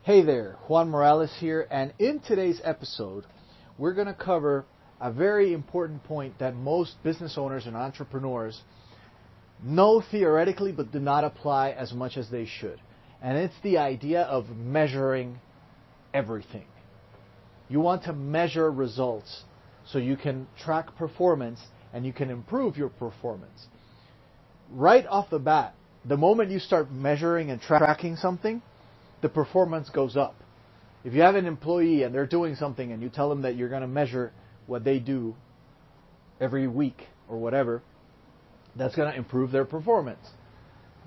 Hey there, Juan Morales here, and in today's episode, we're going to cover a very important point that most business owners and entrepreneurs know theoretically but do not apply as much as they should. And it's the idea of measuring everything. You want to measure results so you can track performance and you can improve your performance. Right off the bat, the moment you start measuring and tracking something, the performance goes up. If you have an employee and they're doing something and you tell them that you're going to measure what they do every week or whatever, that's going to improve their performance.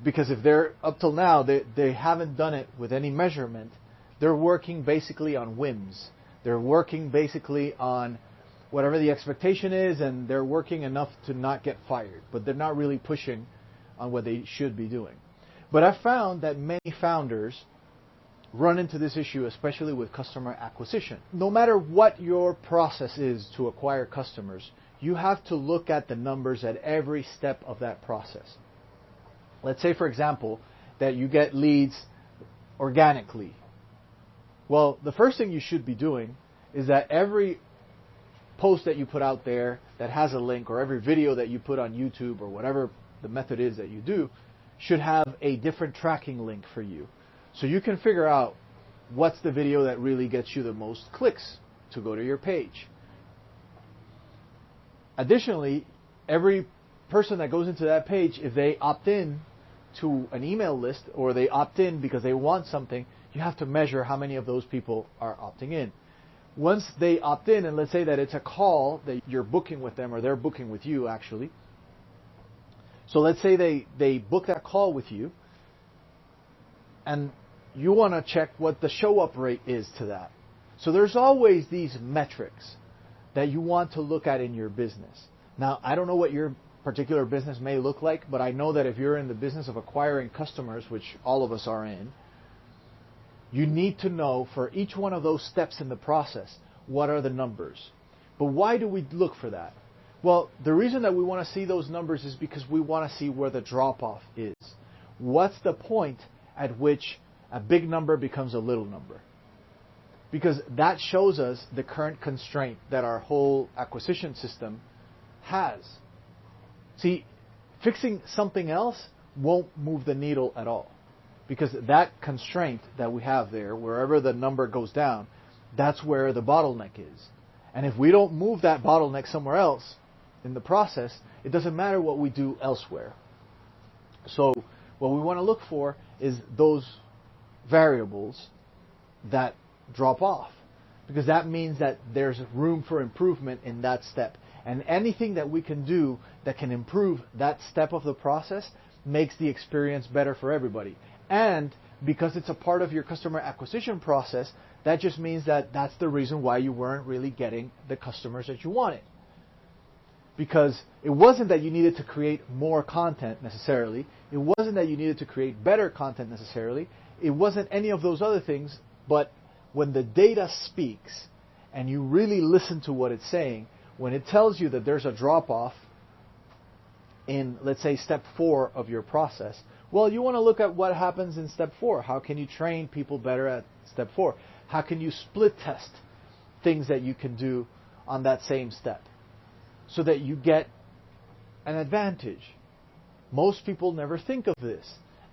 Because if they're, up till now, they haven't done it with any measurement, they're working basically on whims. They're working basically on whatever the expectation is, and they're working enough to not get fired. But they're not really pushing on what they should be doing. But I've found that many founders run into this issue, especially with customer acquisition. No matter what your process is to acquire customers, you have to look at the numbers at every step of that process. Let's say, for example, that you get leads organically. Well, the first thing you should be doing is that every post that you put out there that has a link, or every video that you put on YouTube, or whatever the method is that you do, should have a different tracking link for you. So you can figure out what's the video that really gets you the most clicks to go to your page. Additionally, every person that goes into that page, if they opt in to an email list or they opt in because they want something, you have to measure how many of those people are opting in. Once they opt in, and let's say that it's a call that you're booking with them, or they're booking with you actually. So let's say they book that call with you, and you want to check what the show-up rate is to that. So there's always these metrics that you want to look at in your business. Now, I don't know what your particular business may look like, but I know that if you're in the business of acquiring customers, which all of us are in, you need to know for each one of those steps in the process, what are the numbers. But why do we look for that? Well, the reason that we want to see those numbers is because we want to see where the drop-off is. What's the point at which a big number becomes a little number? Because that shows us the current constraint that our whole acquisition system has. See, fixing something else won't move the needle at all. Because that constraint that we have there, wherever the number goes down, that's where the bottleneck is. And if we don't move that bottleneck somewhere else in the process, it doesn't matter what we do elsewhere. So what we want to look for is those variables that drop off, because that means that there's room for improvement in that step. And anything that we can do that can improve that step of the process makes the experience better for everybody. And because it's a part of your customer acquisition process, that just means that that's the reason why you weren't really getting the customers that you wanted. Because it wasn't that you needed to create more content necessarily. It wasn't that you needed to create better content necessarily. It wasn't any of those other things. But when the data speaks and you really listen to what it's saying, when it tells you that there's a drop-off in, let's say, step 4 of your process, well, you want to look at what happens in step 4. How can you train people better at step 4? How can you split test things that you can do on that same step so that you get an advantage? Most people never think of this.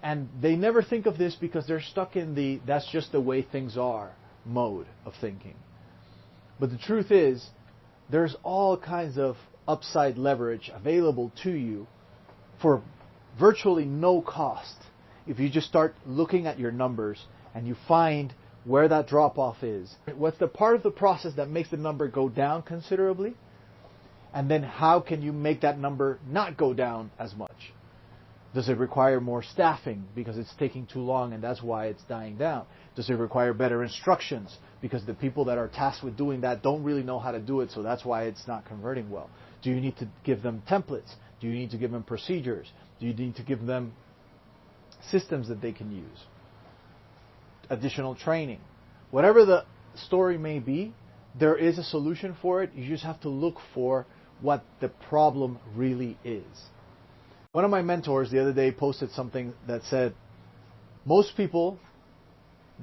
And they never think of this because they're stuck in the that's just the way things are mode of thinking. But the truth is, there's all kinds of upside leverage available to you for virtually no cost if you just start looking at your numbers and you find where that drop-off is. What's the part of the process that makes the number go down considerably? And then how can you make that number not go down as much? Does it require more staffing because it's taking too long and that's why it's dying down? Does it require better instructions because the people that are tasked with doing that don't really know how to do it, so that's why it's not converting well? Do you need to give them templates? Do you need to give them procedures? Do you need to give them systems that they can use? Additional training? Whatever the story may be, there is a solution for it. You just have to look for what the problem really is. One of my mentors the other day posted something that said, most people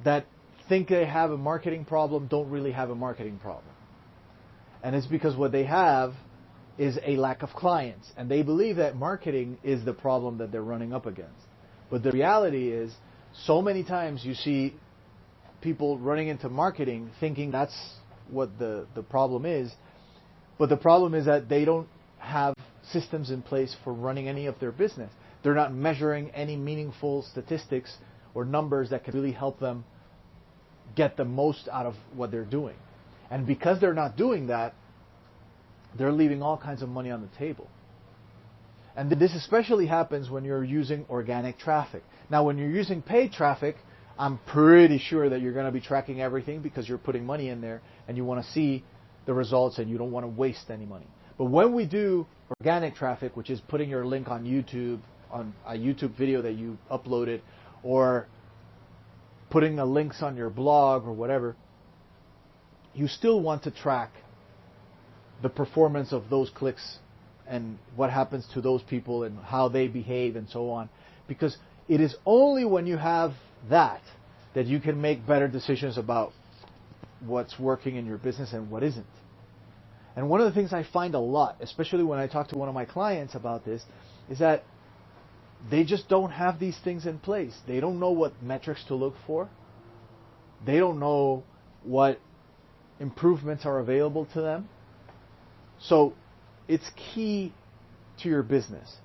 that think they have a marketing problem don't really have a marketing problem. And it's because what they have is a lack of clients. And they believe that marketing is the problem that they're running up against. But the reality is, so many times you see people running into marketing thinking that's what the problem is. But the problem is that they don't have systems in place for running any of their business. They're not measuring any meaningful statistics or numbers that could really help them get the most out of what they're doing. And because they're not doing that, they're leaving all kinds of money on the table. And this especially happens when you're using organic traffic. Now, when you're using paid traffic, I'm pretty sure that you're going to be tracking everything because you're putting money in there and you want to see the results and you don't want to waste any money. But when we do organic traffic, which is putting your link on YouTube, on a YouTube video that you uploaded, or putting the links on your blog or whatever, you still want to track the performance of those clicks and what happens to those people and how they behave and so on. Because it is only when you have that you can make better decisions about what's working in your business and what isn't. And one of the things I find a lot, especially when I talk to one of my clients about this, is that they just don't have these things in place. They don't know what metrics to look for. They don't know what improvements are available to them. So it's key to your business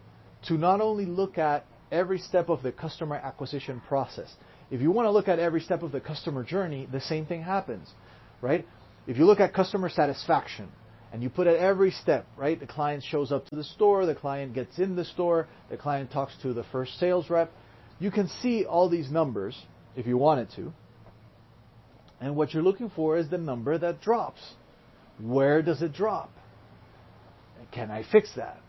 to not only look at every step of the customer acquisition process. If you want to look at every step of the customer journey, the same thing happens, right? If you look at customer satisfaction and you put at every step, right? The client shows up to the store, the client gets in the store, the client talks to the first sales rep. You can see all these numbers if you wanted to. And what you're looking for is the number that drops. Where does it drop? Can I fix that?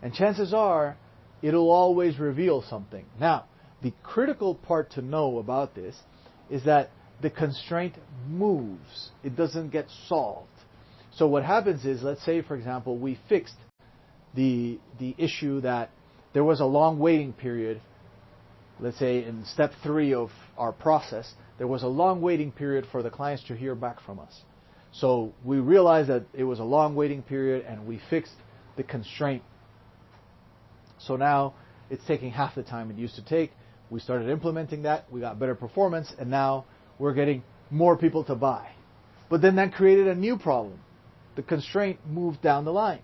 And chances are, it'll always reveal something. Now, the critical part to know about this is that the constraint moves. It doesn't get solved. So what happens is, let's say, for example, we fixed the issue that there was a long waiting period. Let's say in step 3 of our process, there was a long waiting period for the clients to hear back from us. So we realized that it was a long waiting period and we fixed the constraint. So now it's taking half the time it used to take. We started implementing that. We got better performance and now we're getting more people to buy. But then that created a new problem. The constraint moved down the line.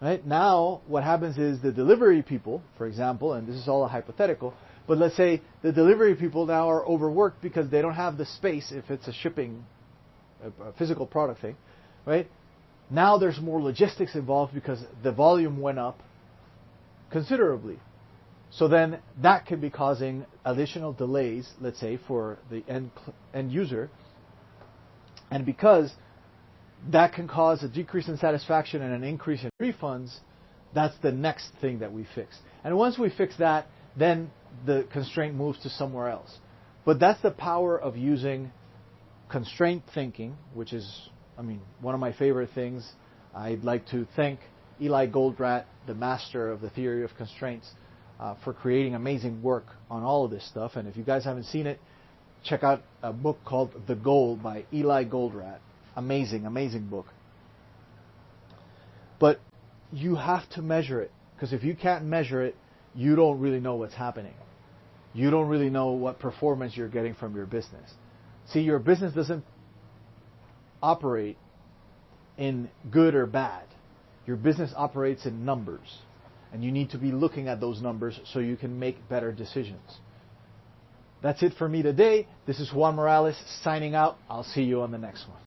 Right? Now what happens is the delivery people, for example, and this is all a hypothetical, but let's say the delivery people now are overworked because they don't have the space if it's a shipping, a physical product thing, right? Now there's more logistics involved because the volume went up considerably. So then that could be causing additional delays, let's say, for the end user. And because that can cause a decrease in satisfaction and an increase in refunds, that's the next thing that we fix. And once we fix that, then the constraint moves to somewhere else. But that's the power of using constraint thinking, which is, one of my favorite things. I'd like to thank Eli Goldratt, the master of the theory of constraints, for creating amazing work on all of this stuff. And if you guys haven't seen it, check out a book called The Goal by Eli Goldratt. Amazing, amazing book. But you have to measure it, because if you can't measure it, you don't really know what's happening. You don't really know what performance you're getting from your business. See, your business doesn't operate in good or bad. Your business operates in numbers. And you need to be looking at those numbers so you can make better decisions. That's it for me today. This is Juan Morales signing out. I'll see you on the next one.